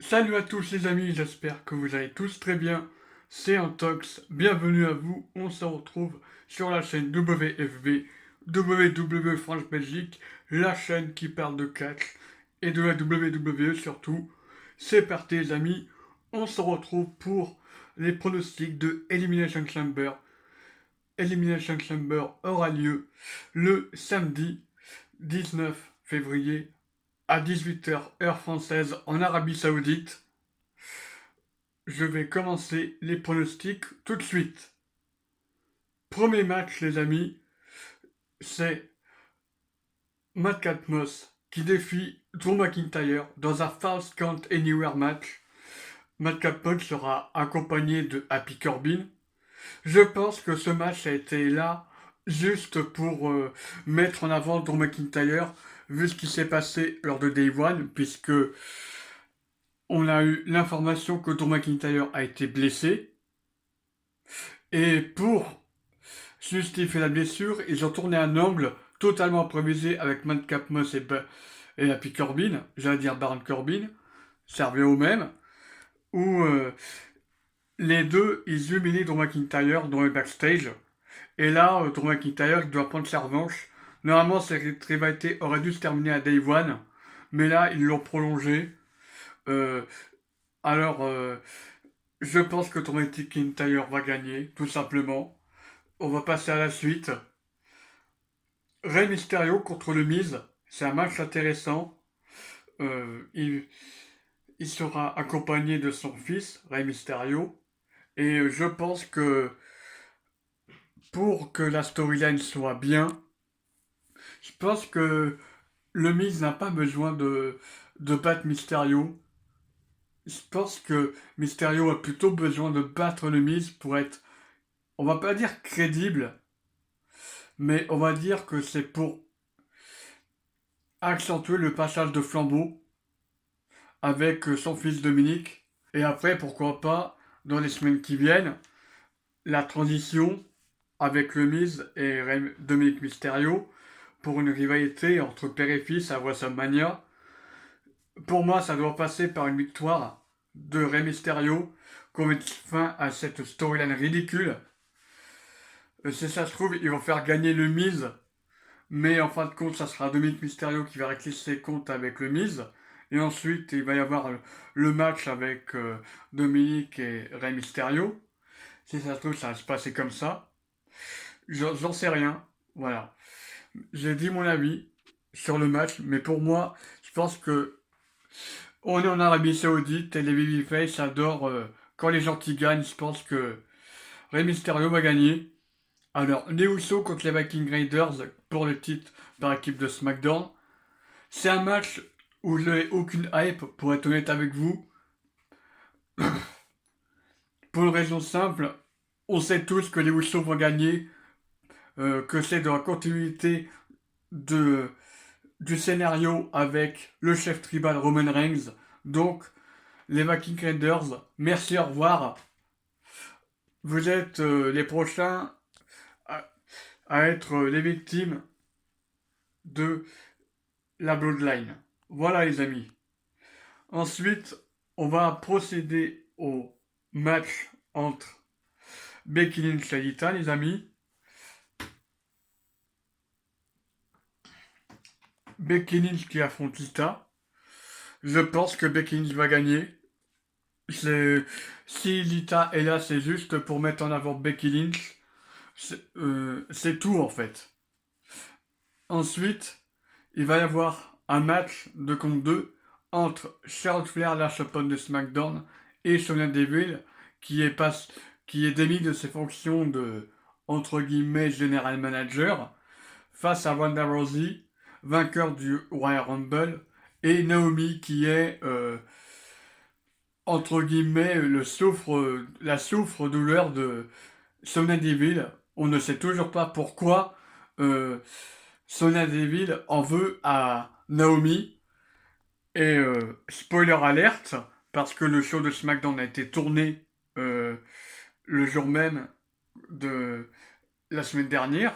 Salut à tous les amis, j'espère que vous allez tous très bien. C'est Antox, bienvenue à vous. On se retrouve sur la chaîne WFB, WW France Belgique, la chaîne qui parle de catch et de la WWE surtout. C'est parti les amis, on se retrouve pour les pronostics de Elimination Chamber. Elimination Chamber aura lieu le samedi 19 février à 18h heure française en Arabie Saoudite. Je vais commencer les pronostics tout de suite. Premier match, les amis, c'est Matt Catmos qui défie Drew McIntyre dans un False Count Anywhere match. Matt Catmos sera accompagné de Happy Corbin. Je pense que ce match a été là juste pour mettre en avant Drew McIntyre, vu ce qui s'est passé lors de Day One, puisque on a eu l'information que Drew McIntyre a été blessé. Et pour justifier la blessure, ils ont tourné un angle totalement improvisé avec Madcap Moss et Happy Corbin, j'allais dire Baron Corbin, servait au même, où les deux, ils humilient Drew McIntyre dans le backstage. Et là, Drew McIntyre il doit prendre sa revanche. Normalement, cette rivalité aurait dû se terminer à Day One, mais là, ils l'ont prolongé. Euh, alors, je pense que Drew McIntyre va gagner, tout simplement. On va passer à la suite. Rey Mysterio contre le Miz, c'est un match intéressant. Euh, il, il sera accompagné de son fils, Rey Mysterio. Et je pense que pour que la storyline soit bien, je pense que le Miz n'a pas besoin de battre Mysterio. Je pense que Mysterio a plutôt besoin de battre le Miz pour être, on va pas dire crédible, mais on va dire que c'est pour accentuer le passage de flambeau avec son fils Dominique. Et après, pourquoi pas, dans les semaines qui viennent, la transition avec le Miz et Dominique Mysterio pour une rivalité entre père et fils à WrestleMania. Pour moi, ça doit passer par une victoire de Rey Mysterio qu'on mette fin à cette storyline ridicule. Si ça se trouve, ils vont faire gagner le Miz, mais en fin de compte, ça sera Dominique Mysterio qui va régler ses comptes avec le Miz. Et ensuite, il va y avoir le match avec Dominique et Rey Mysterio. Si ça se trouve, ça va se passer comme ça. J'en sais rien. Voilà. J'ai dit mon avis sur le match, mais pour moi, je pense que on est en Arabie Saoudite et les babyface adorent quand les gentils gagnent. Je pense que Rey Mysterio va gagner. Alors, les Usos contre les Viking Raiders pour le titre par équipe de SmackDown. C'est un match où je n'ai aucune hype, pour être honnête avec vous. Pour une raison simple, on sait tous que les Usos vont gagner, que c'est dans la continuité de, du scénario avec le chef tribal Roman Reigns. Donc, les Viking Raiders, merci, au revoir. Vous êtes les prochains à, à être les victimes de la Bloodline. Voilà les amis. Ensuite, on va procéder au match entre Becky Lynch et Lita, les amis. Becky Lynch qui affronte Lita. Je pense que Becky Lynch va gagner. Si Lita est là, c'est juste pour mettre en avant Becky Lynch. C'est tout en fait. Ensuite, il va y avoir un match de contre 2 entre Charlotte Flair, la championne de SmackDown, et Sonya Deville, qui est, qui est démis de ses fonctions de, entre guillemets, General Manager, face à Ronda Rousey, vainqueur du Royal Rumble, et Naomi, qui est, entre guillemets, la souffre-douleur de Sonya Deville. On ne sait toujours pas pourquoi Sonya Deville en veut à Naomi. Et spoiler alerte, parce que le show de SmackDown a été tourné euh, le jour même de la semaine dernière,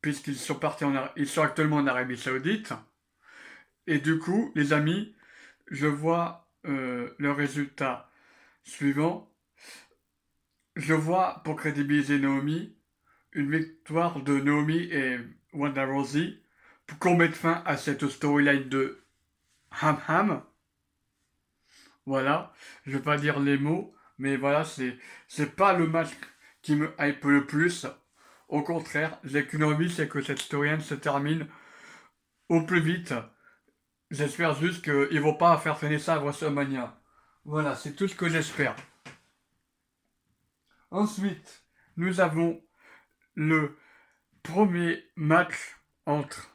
puisqu'ils sont partis ils sont actuellement en Arabie Saoudite. Et du coup, les amis, je vois le résultat suivant. Je vois, pour crédibiliser Naomi, une victoire de Naomi et Wanda Rousey pour qu'on mette fin à cette storyline de Ham Ham. Voilà, je vais pas dire les mots, mais voilà, c'est pas le match qui me hype le plus. Au contraire, j'ai qu'une envie, c'est que cette storyline se termine au plus vite. J'espère juste qu'ils vont pas faire traîner ça à WrestleMania. Voilà, c'est tout ce que j'espère. Ensuite, nous avons le premier match entre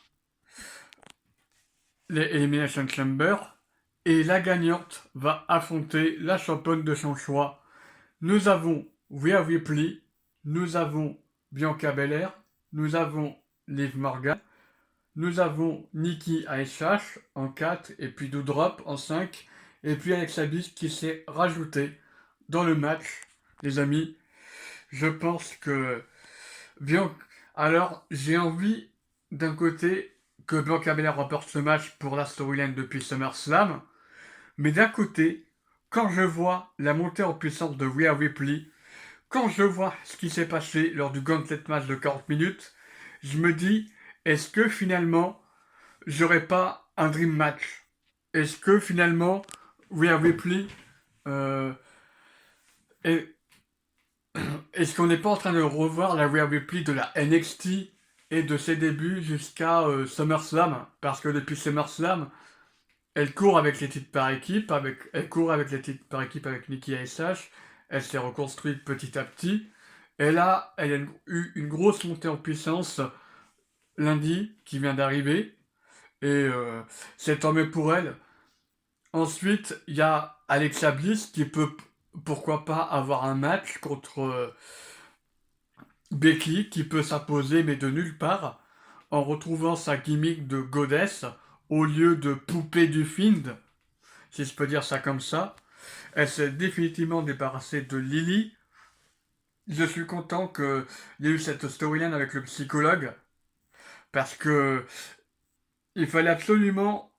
les Elimination Chamber et la gagnante va affronter la championne de son choix. Nous avons Rhea Ripley, nous avons Bianca Belair, nous avons Liv Morgan, nous avons Nikki ASH en 4 et puis Doudrop en 5 et puis Alexa Bliss qui s'est rajouté dans le match. Les amis, je pense que Bianca... Alors, j'ai envie d'un côté que Bianca Belair remporte ce match pour la storyline depuis SummerSlam, mais d'un côté, quand je vois la montée en puissance de Rhea Ripley, quand je vois ce qui s'est passé lors du Gauntlet match de 40 minutes, je me dis, est-ce que finalement, j'aurais pas un dream match? Est-ce que finalement, Rhea Ripley, euh, est- est-ce qu'on n'est pas en train de revoir la Rhea Ripley de la NXT et de ses débuts jusqu'à SummerSlam? Parce que depuis SummerSlam, elle court avec les titres par équipe, elle court avec les titres par équipe avec Nikki ASH, elle s'est reconstruite petit à petit, et là, elle a eu une grosse montée en puissance lundi qui vient d'arriver, et c'est tant mieux pour elle. Ensuite, il y a Alexa Bliss qui peut, pourquoi pas, avoir un match contre Becky, qui peut s'imposer mais de nulle part, en retrouvant sa gimmick de goddess au lieu de poupée du Fiend, si je peux dire ça comme ça. Elle s'est définitivement débarrassée de Lily. Je suis content qu'il y ait eu cette storyline avec le psychologue, parce que il fallait absolument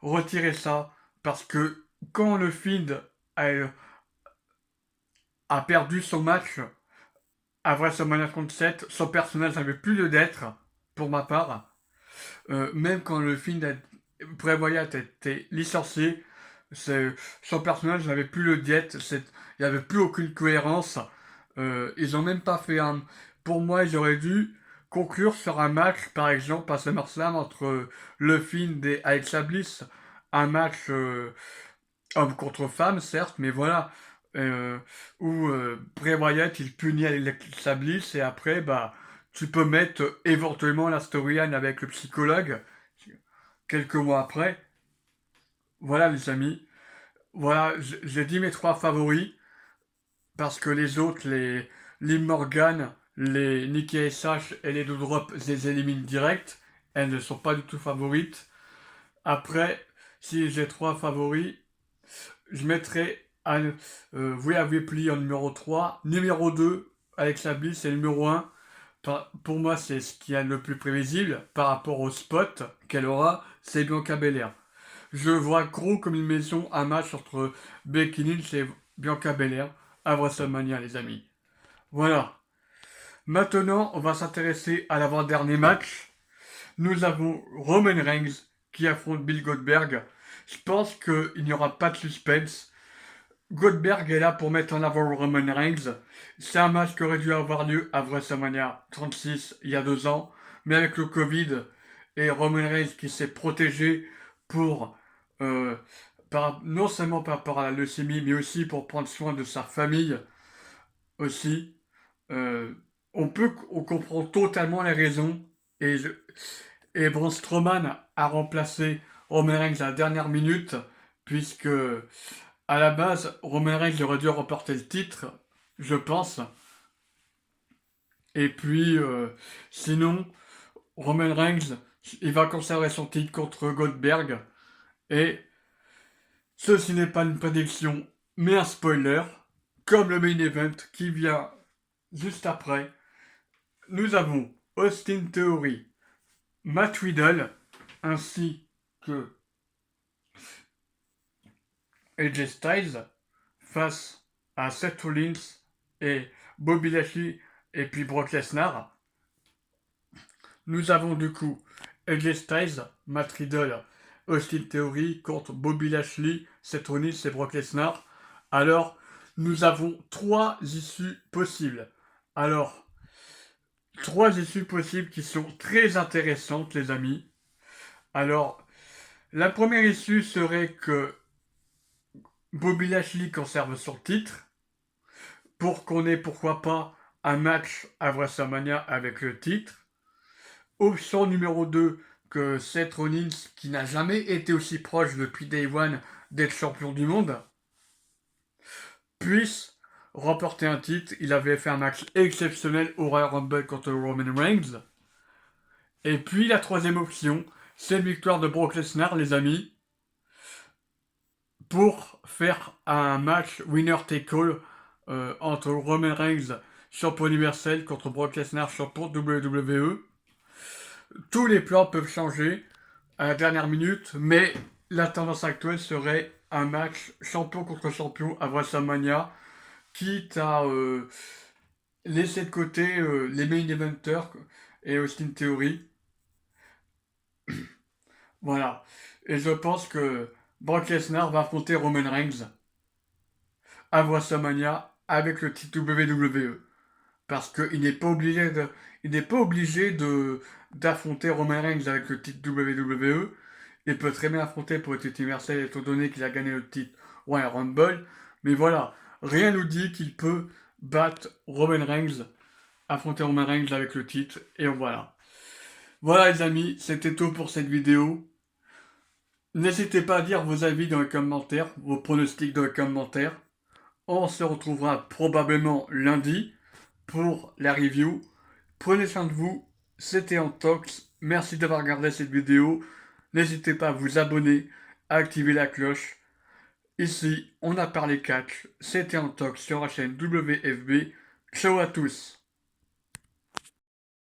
retirer ça, parce que quand le Fiend a, a perdu son match à WrestleMania 37, son personnage n'avait plus lieu d'être, pour ma part. Même quand le Fiend Bray Wyatt a été licencié, son personnage n'avait plus le diète, il n'y avait plus aucune cohérence. Ils ont même pas fait un. Pour moi, ils auraient dû conclure sur un match, par exemple, à SummerSlam entre le Fiend et Alexa Bliss. Un match homme contre femme, certes, mais voilà. euh, où Bray Wyatt il punit Alexa Bliss et après, bah, tu peux mettre éventuellement la storyline avec le psychologue quelques mois après. Voilà, les amis. Voilà, j'ai dit mes trois favoris. Parce que les autres, les Liv Morgan, les Nikki ASH et les Doudrop, je les élimine direct. Elles ne sont pas du tout favorites. Après, si j'ai trois favoris, je mettrai Rhea Ripley en numéro 3, numéro 2, Alexa Bliss et numéro 1. Pour moi, c'est ce qui est le plus prévisible par rapport au spot qu'elle aura, c'est Bianca Belair. Je vois gros comme une maison un match entre Becky Lynch et Bianca Belair à WrestleMania, les amis. Voilà. Maintenant, on va s'intéresser à l'avant-dernier match. Nous avons Roman Reigns qui affronte Bill Goldberg. Je pense qu'il n'y aura pas de suspense. Goldberg est là pour mettre en avant Roman Reigns. C'est un match qui aurait dû avoir lieu à WrestleMania 36 il y a 2 ans. Mais avec le Covid et Roman Reigns qui s'est protégé pour euh, non seulement par rapport à la leucémie, mais aussi pour prendre soin de sa famille aussi. Euh, on comprend totalement les raisons. Et, et Braun Strowman a remplacé Roman Reigns à la dernière minute, puisque à la base, Roman Reigns aurait dû remporter le titre, je pense. Et puis, sinon, Roman Reigns, il va conserver son titre contre Goldberg. Et ceci n'est pas une prédiction, mais un spoiler, comme le main event qui vient juste après. Nous avons Austin Theory, Matt Riddle, ainsi que AJ Styles face à Seth Rollins et Bobby Lashley et puis Brock Lesnar. Nous avons du coup AJ Styles, Matt Riddle, Austin Theory contre Bobby Lashley, Seth Rollins et Brock Lesnar. Alors, nous avons trois issues possibles. Alors, trois issues possibles qui sont très intéressantes, les amis. Alors, la première issue serait que Bobby Lashley conserve son titre pour qu'on ait pourquoi pas un match à WrestleMania avec le titre. Option numéro 2, que Seth Rollins, qui n'a jamais été aussi proche depuis Day One d'être champion du monde, puisse remporter un titre. Il avait fait un match exceptionnel au Royal Rumble contre Roman Reigns. Et puis la troisième option, c'est une victoire de Brock Lesnar, les amis, pour faire un match winner take all entre Roman Reigns, champion universel, contre Brock Lesnar, champion WWE. Tous les plans peuvent changer à la dernière minute, mais la tendance actuelle serait un match champion contre champion à WrestleMania, quitte à laisser de côté les main eventers et Austin Theory. Voilà. Et je pense que Brock Lesnar va affronter Roman Reigns à WrestleMania avec le titre WWE. Parce qu'il n'est pas obligé d'affronter Roman Reigns avec le titre WWE. Il peut très bien affronter pour le titre universel étant donné qu'il a gagné le titre Royal Rumble. Mais voilà, rien nous dit qu'il peut battre Roman Reigns, affronter Roman Reigns avec le titre. Et voilà. Voilà les amis, c'était tout pour cette vidéo. N'hésitez pas à dire vos avis dans les commentaires, vos pronostics dans les commentaires. On se retrouvera probablement lundi pour la review. Prenez soin de vous, c'était Antox. Merci d'avoir regardé cette vidéo. N'hésitez pas à vous abonner, à activer la cloche. Ici, on a parlé catch. C'était Antox sur la chaîne WFB. Ciao à tous.